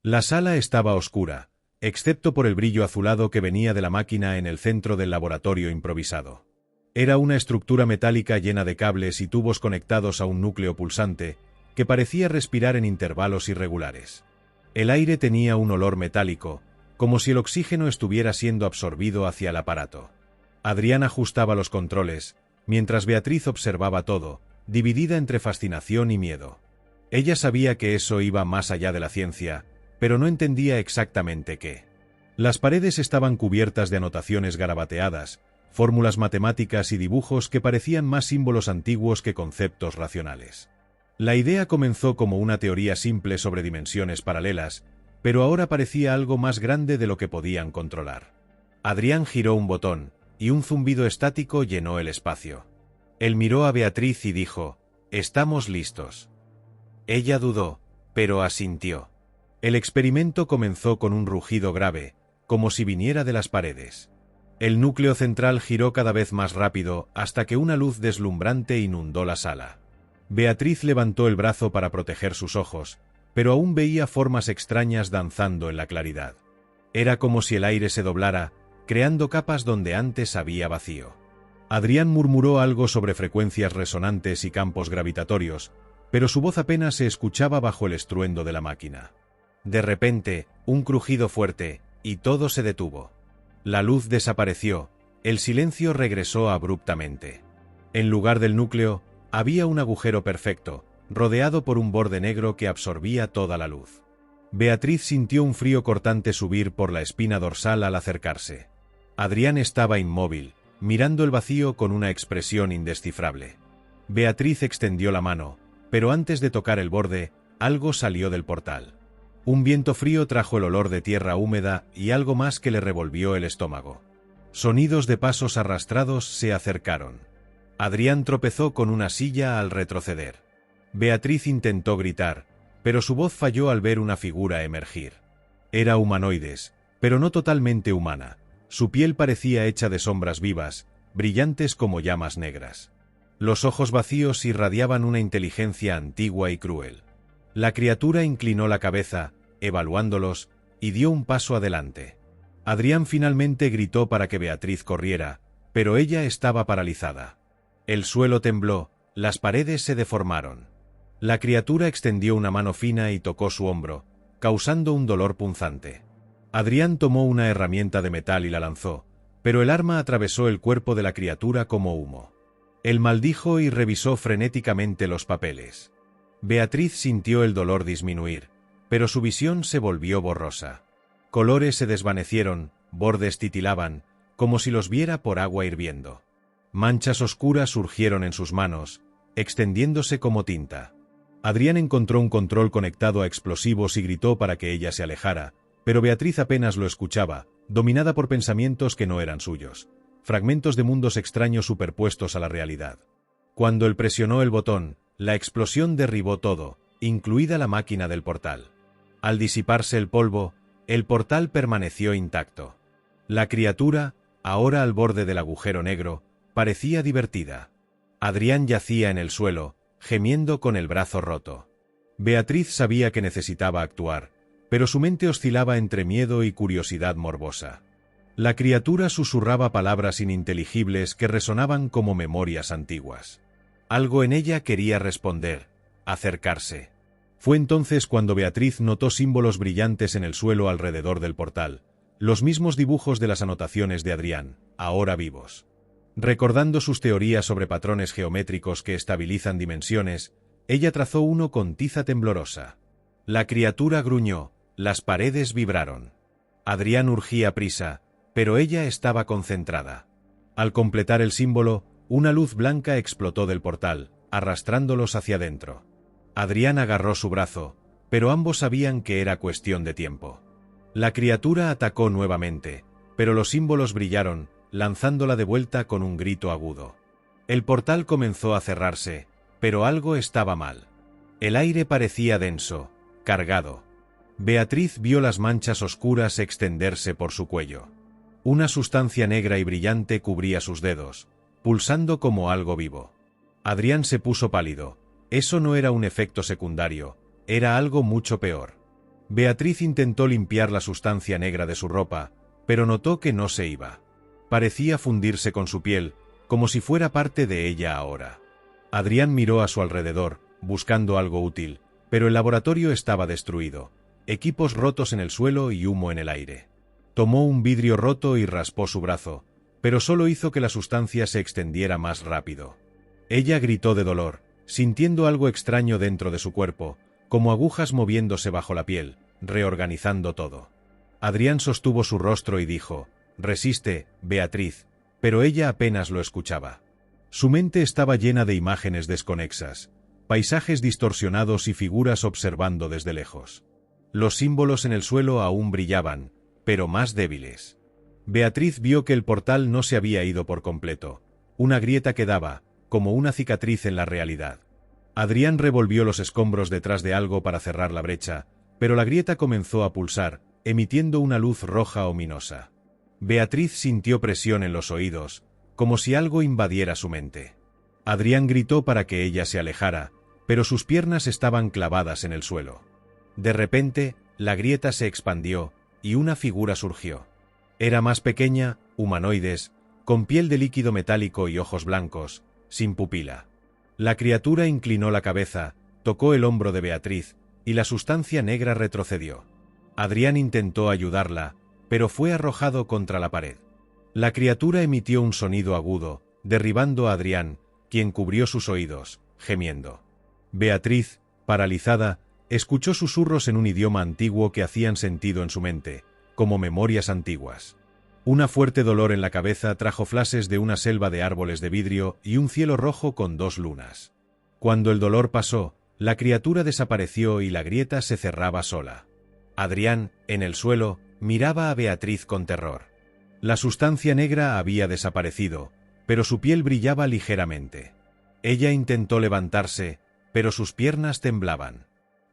La sala estaba oscura, excepto por el brillo azulado que venía de la máquina en el centro del laboratorio improvisado. Era una estructura metálica llena de cables y tubos conectados a un núcleo pulsante, que parecía respirar en intervalos irregulares. El aire tenía un olor metálico, como si el oxígeno estuviera siendo absorbido hacia el aparato. Adrián ajustaba los controles, mientras Beatriz observaba todo, dividida entre fascinación y miedo. Ella sabía que eso iba más allá de la ciencia, pero no entendía exactamente qué. Las paredes estaban cubiertas de anotaciones garabateadas, fórmulas matemáticas y dibujos que parecían más símbolos antiguos que conceptos racionales. La idea comenzó como una teoría simple sobre dimensiones paralelas, pero ahora parecía algo más grande de lo que podían controlar. Adrián giró un botón, y un zumbido estático llenó el espacio. Él miró a Beatriz y dijo: «Estamos listos». Ella dudó, pero asintió. El experimento comenzó con un rugido grave, como si viniera de las paredes. El núcleo central giró cada vez más rápido hasta que una luz deslumbrante inundó la sala. Beatriz levantó el brazo para proteger sus ojos, pero aún veía formas extrañas danzando en la claridad. Era como si el aire se doblara, creando capas donde antes había vacío. Adrián murmuró algo sobre frecuencias resonantes y campos gravitatorios, pero su voz apenas se escuchaba bajo el estruendo de la máquina. De repente, un crujido fuerte, y todo se detuvo. La luz desapareció, el silencio regresó abruptamente. En lugar del núcleo, había un agujero perfecto, rodeado por un borde negro que absorbía toda la luz. Beatriz sintió un frío cortante subir por la espina dorsal al acercarse. Adrián estaba inmóvil, mirando el vacío con una expresión indescifrable. Beatriz extendió la mano, pero antes de tocar el borde, algo salió del portal. Un viento frío trajo el olor de tierra húmeda y algo más que le revolvió el estómago. Sonidos de pasos arrastrados se acercaron. Adrián tropezó con una silla al retroceder. Beatriz intentó gritar, pero su voz falló al ver una figura emergir. Era humanoides, pero no totalmente humana. Su piel parecía hecha de sombras vivas, brillantes como llamas negras. Los ojos vacíos irradiaban una inteligencia antigua y cruel. La criatura inclinó la cabeza, evaluándolos, y dio un paso adelante. Adrián finalmente gritó para que Beatriz corriera, pero ella estaba paralizada. El suelo tembló, las paredes se deformaron. La criatura extendió una mano fina y tocó su hombro, causando un dolor punzante. Adrián tomó una herramienta de metal y la lanzó, pero el arma atravesó el cuerpo de la criatura como humo. Él maldijo y revisó frenéticamente los papeles. Beatriz sintió el dolor disminuir, pero su visión se volvió borrosa. Colores se desvanecieron, bordes titilaban, como si los viera por agua hirviendo. Manchas oscuras surgieron en sus manos, extendiéndose como tinta. Adrián encontró un control conectado a explosivos y gritó para que ella se alejara, pero Beatriz apenas lo escuchaba, dominada por pensamientos que no eran suyos, fragmentos de mundos extraños superpuestos a la realidad. Cuando él presionó el botón, la explosión derribó todo, incluida la máquina del portal. Al disiparse el polvo, el portal permaneció intacto. La criatura, ahora al borde del agujero negro, parecía divertida. Adrián yacía en el suelo, gemiendo con el brazo roto. Beatriz sabía que necesitaba actuar, pero su mente oscilaba entre miedo y curiosidad morbosa. La criatura susurraba palabras ininteligibles que resonaban como memorias antiguas. Algo en ella quería responder, acercarse. Fue entonces cuando Beatriz notó símbolos brillantes en el suelo alrededor del portal, los mismos dibujos de las anotaciones de Adrián, ahora vivos. Recordando sus teorías sobre patrones geométricos que estabilizan dimensiones, ella trazó uno con tiza temblorosa. La criatura gruñó, las paredes vibraron. Adrián urgía prisa, pero ella estaba concentrada. Al completar el símbolo, una luz blanca explotó del portal, arrastrándolos hacia adentro. Adrián agarró su brazo, pero ambos sabían que era cuestión de tiempo. La criatura atacó nuevamente, pero los símbolos brillaron, lanzándola de vuelta con un grito agudo. El portal comenzó a cerrarse, pero algo estaba mal. El aire parecía denso, cargado. Beatriz vio las manchas oscuras extenderse por su cuello. Una sustancia negra y brillante cubría sus dedos, pulsando como algo vivo. Adrián se puso pálido. Eso no era un efecto secundario, era algo mucho peor. Beatriz intentó limpiar la sustancia negra de su ropa, pero notó que no se iba. Parecía fundirse con su piel, como si fuera parte de ella ahora. Adrián miró a su alrededor, buscando algo útil, pero el laboratorio estaba destruido, equipos rotos en el suelo y humo en el aire. Tomó un vidrio roto y raspó su brazo, pero solo hizo que la sustancia se extendiera más rápido. Ella gritó de dolor, sintiendo algo extraño dentro de su cuerpo, como agujas moviéndose bajo la piel, reorganizando todo. Adrián sostuvo su rostro y dijo: «Resiste, Beatriz», pero ella apenas lo escuchaba. Su mente estaba llena de imágenes desconexas, paisajes distorsionados y figuras observando desde lejos. Los símbolos en el suelo aún brillaban, pero más débiles. Beatriz vio que el portal no se había ido por completo. Una grieta quedaba, como una cicatriz en la realidad. Adrián revolvió los escombros detrás de algo para cerrar la brecha, pero la grieta comenzó a pulsar, emitiendo una luz roja ominosa. Beatriz sintió presión en los oídos, como si algo invadiera su mente. Adrián gritó para que ella se alejara, pero sus piernas estaban clavadas en el suelo. De repente, la grieta se expandió, y una figura surgió. Era más pequeña, humanoides, con piel de líquido metálico y ojos blancos, sin pupila. La criatura inclinó la cabeza, tocó el hombro de Beatriz, y la sustancia negra retrocedió. Adrián intentó ayudarla, pero fue arrojado contra la pared. La criatura emitió un sonido agudo, derribando a Adrián, quien cubrió sus oídos, gemiendo. Beatriz, paralizada, escuchó susurros en un idioma antiguo que hacían sentido en su mente, como memorias antiguas. Una fuerte dolor en la cabeza trajo flashes de una selva de árboles de vidrio y un cielo rojo con 2 lunas. Cuando el dolor pasó, la criatura desapareció y la grieta se cerraba sola. Adrián, en el suelo, miraba a Beatriz con terror. La sustancia negra había desaparecido, pero su piel brillaba ligeramente. Ella intentó levantarse, pero sus piernas temblaban.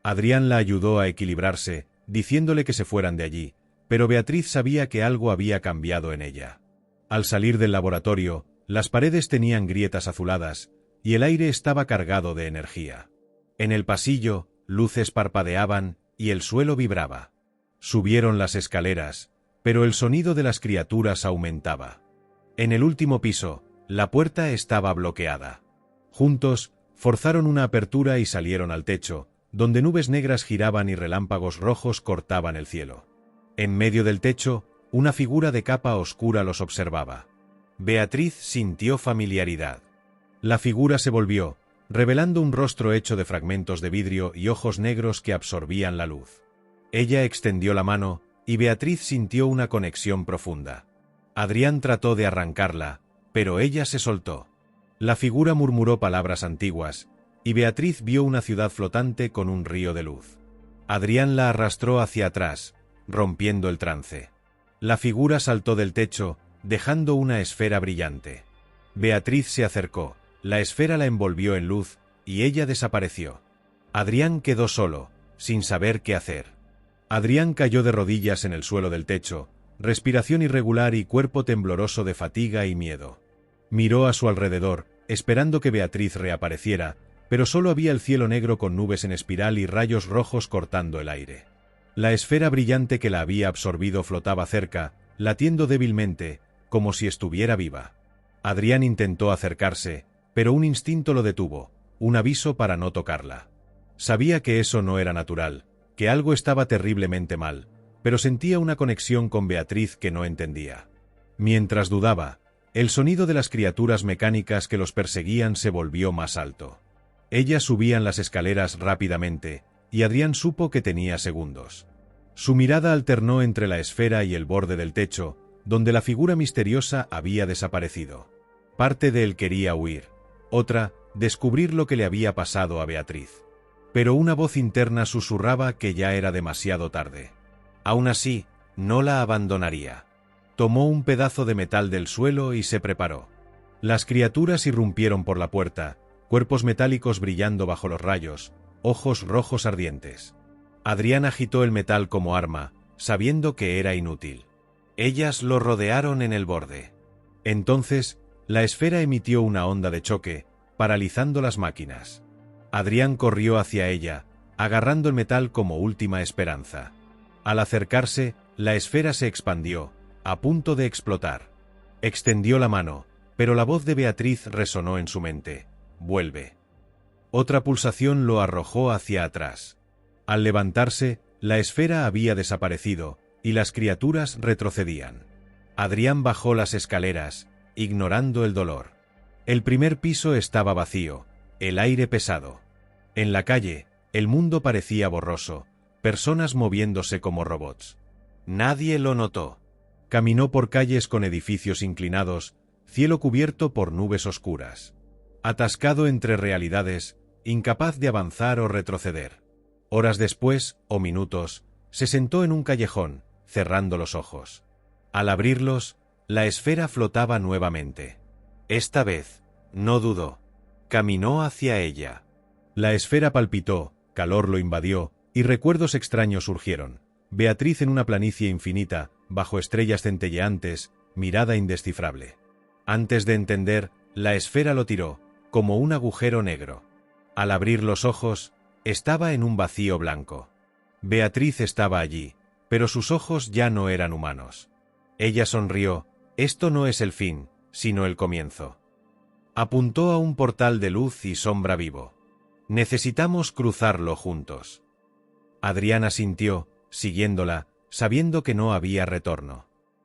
Adrián la ayudó a equilibrarse, diciéndole que se fueran de allí, pero Beatriz sabía que algo había cambiado en ella. Al salir del laboratorio, las paredes tenían grietas azuladas, y el aire estaba cargado de energía. En el pasillo, luces parpadeaban, y el suelo vibraba. Subieron las escaleras, pero el sonido de las criaturas aumentaba. En el último piso, la puerta estaba bloqueada. Juntos, forzaron una apertura y salieron al techo, donde nubes negras giraban y relámpagos rojos cortaban el cielo. En medio del techo, una figura de capa oscura los observaba. Beatriz sintió familiaridad. La figura se volvió, revelando un rostro hecho de fragmentos de vidrio y ojos negros que absorbían la luz. Ella extendió la mano, y Beatriz sintió una conexión profunda. Adrián trató de arrancarla, pero ella se soltó. La figura murmuró palabras antiguas, y Beatriz vio una ciudad flotante con un río de luz. Adrián la arrastró hacia atrás, rompiendo el trance. La figura saltó del techo, dejando una esfera brillante. Beatriz se acercó, la esfera la envolvió en luz, y ella desapareció. Adrián quedó solo, sin saber qué hacer. Adrián cayó de rodillas en el suelo del techo, respiración irregular y cuerpo tembloroso de fatiga y miedo. Miró a su alrededor, esperando que Beatriz reapareciera, pero solo había el cielo negro con nubes en espiral y rayos rojos cortando el aire. La esfera brillante que la había absorbido flotaba cerca, latiendo débilmente, como si estuviera viva. Adrián intentó acercarse, pero un instinto lo detuvo, un aviso para no tocarla. Sabía que eso no era natural, que algo estaba terriblemente mal, pero sentía una conexión con Beatriz que no entendía. Mientras dudaba, el sonido de las criaturas mecánicas que los perseguían se volvió más alto. Ellas subían las escaleras rápidamente, y Adrián supo que tenía segundos. Su mirada alternó entre la esfera y el borde del techo, donde la figura misteriosa había desaparecido. Parte de él quería huir, otra, descubrir lo que le había pasado a Beatriz. Pero una voz interna susurraba que ya era demasiado tarde. Aún así, no la abandonaría. Tomó un pedazo de metal del suelo y se preparó. Las criaturas irrumpieron por la puerta, cuerpos metálicos brillando bajo los rayos, ojos rojos ardientes. Adrián agitó el metal como arma, sabiendo que era inútil. Ellas lo rodearon en el borde. Entonces, la esfera emitió una onda de choque, paralizando las máquinas. Adrián corrió hacia ella, agarrando el metal como última esperanza. Al acercarse, la esfera se expandió, a punto de explotar. Extendió la mano, pero la voz de Beatriz resonó en su mente. «Vuelve». Otra pulsación lo arrojó hacia atrás. Al levantarse, la esfera había desaparecido, y las criaturas retrocedían. Adrián bajó las escaleras, ignorando el dolor. El primer piso estaba vacío, el aire pesado. En la calle, el mundo parecía borroso, personas moviéndose como robots. Nadie lo notó. Caminó por calles con edificios inclinados, cielo cubierto por nubes oscuras. Atascado entre realidades, incapaz de avanzar o retroceder. Horas después, o minutos, se sentó en un callejón, cerrando los ojos. Al abrirlos, la esfera flotaba nuevamente. Esta vez, no dudó. Caminó hacia ella. La esfera palpitó, calor lo invadió, y recuerdos extraños surgieron. Beatriz en una planicie infinita, bajo estrellas centelleantes, mirada indescifrable. Antes de entender, la esfera lo tiró, como un agujero negro. Al abrir los ojos, estaba en un vacío blanco. Beatriz estaba allí, pero sus ojos ya no eran humanos. Ella sonrió. Esto no es el fin, sino el comienzo. Apuntó a un portal de luz y sombra vivo. Necesitamos cruzarlo juntos. Adrián asintió, siguiéndola, sabiendo que no había retorno.